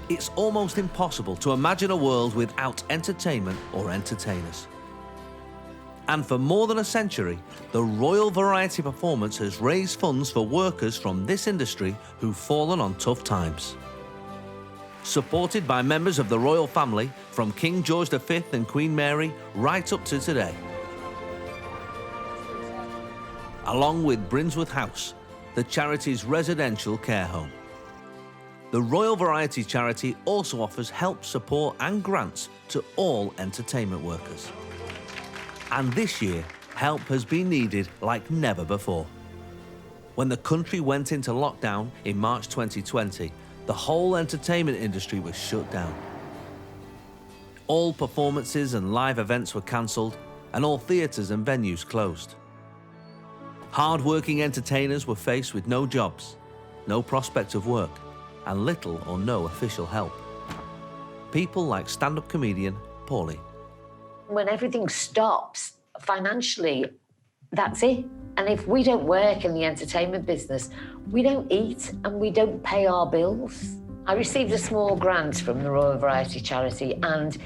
It's almost impossible to imagine a world without entertainment or entertainers. And for more than a century, the Royal Variety Performance has raised funds for workers from this industry who've fallen on tough times. Supported by members of the royal family, from King George V and Queen Mary right up to today. Along with Brinsworth House, the charity's residential care home. The Royal Variety Charity also offers help, support and grants to all entertainment workers. And this year, help has been needed like never before. When the country went into lockdown in March 2020, the whole entertainment industry was shut down. All performances and live events were cancelled, and all theatres and venues closed. Hard-working entertainers were faced with no jobs, no prospect of work, and little or no official help. People like stand-up comedian Paulie. When everything stops financially, that's it. And if we don't work in the entertainment business, we don't eat and we don't pay our bills. I received a small grant from the Royal Variety Charity, and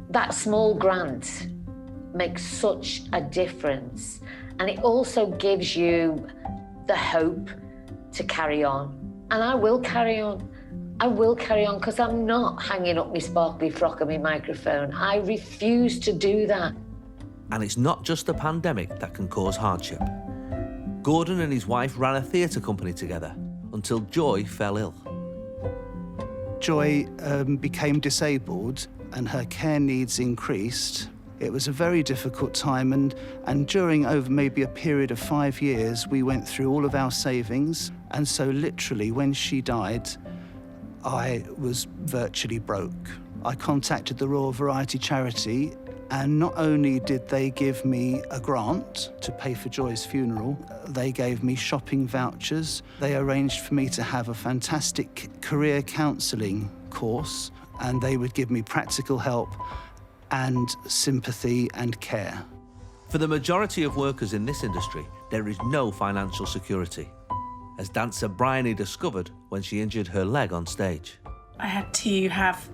that small grant makes such a difference. And it also gives you the hope to carry on. And I will carry on. I will carry on, because I'm not hanging up my sparkly frock and my microphone. I refuse to do that. And it's not just the pandemic that can cause hardship. Gordon and his wife ran a theatre company together until Joy fell ill. Joy became disabled and her care needs increased. It was a very difficult time, and during over maybe a period of 5 years, we went through all of our savings. And so literally, when she died, I was virtually broke. I contacted the Royal Variety Charity, and not only did they give me a grant to pay for Joy's funeral, they gave me shopping vouchers. They arranged for me to have a fantastic career counselling course, and they would give me practical help and sympathy and care. For the majority of workers in this industry, there is no financial security, as dancer Bryony discovered when she injured her leg on stage. I had to have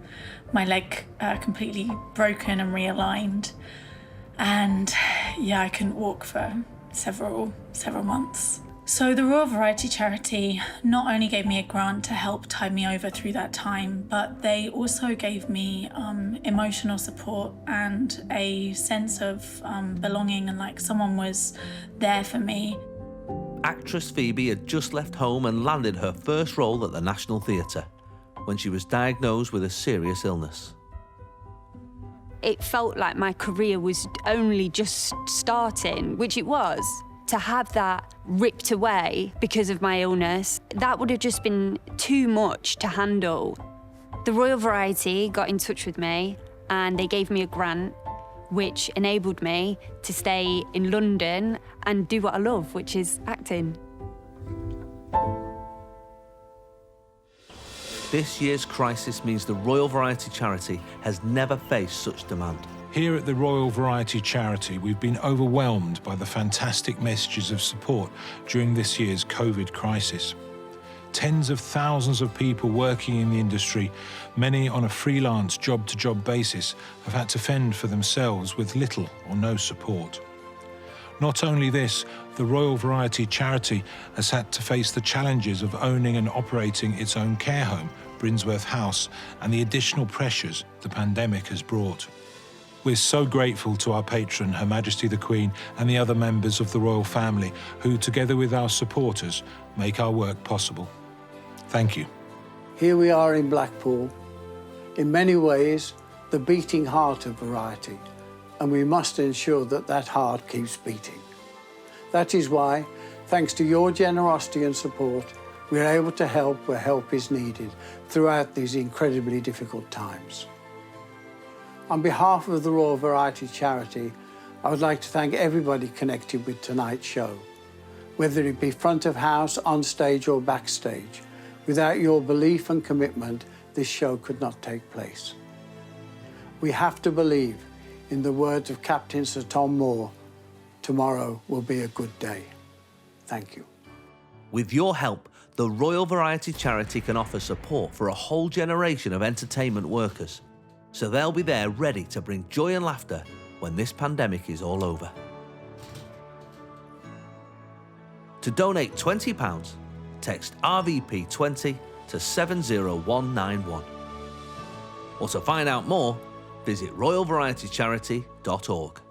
my leg completely broken and realigned, and yeah, I couldn't walk for several months. So the Royal Variety Charity not only gave me a grant to help tide me over through that time, but they also gave me emotional support and a sense of belonging, and like someone was there for me. Actress Phoebe had just left home and landed her first role at the National Theatre when she was diagnosed with a serious illness. It felt like my career was only just starting, which it was. To have that ripped away because of my illness, that would have just been too much to handle. The Royal Variety got in touch with me and they gave me a grant which enabled me to stay in London and do what I love, which is acting. This year's crisis means the Royal Variety Charity has never faced such demand. Here at the Royal Variety Charity, we've been overwhelmed by the fantastic messages of support during this year's COVID crisis. Tens of thousands of people working in the industry, many on a freelance job-to-job basis, have had to fend for themselves with little or no support. Not only this, the Royal Variety Charity has had to face the challenges of owning and operating its own care home, Brinsworth House, and the additional pressures the pandemic has brought. We're so grateful to our patron, Her Majesty the Queen, and the other members of the royal family who, together with our supporters, make our work possible. Thank you. Here we are in Blackpool, in many ways the beating heart of variety, and we must ensure that that heart keeps beating. That is why, thanks to your generosity and support, we are able to help where help is needed throughout these incredibly difficult times. On behalf of the Royal Variety Charity, I would like to thank everybody connected with tonight's show, whether it be front of house, on stage or backstage. Without your belief and commitment, this show could not take place. We have to believe, in the words of Captain Sir Tom Moore, tomorrow will be a good day. Thank you. With your help, the Royal Variety Charity can offer support for a whole generation of entertainment workers, so they'll be there ready to bring joy and laughter when this pandemic is all over. To donate £20, text RVP20 to 70191. Or to find out more, visit royalvarietycharity.org.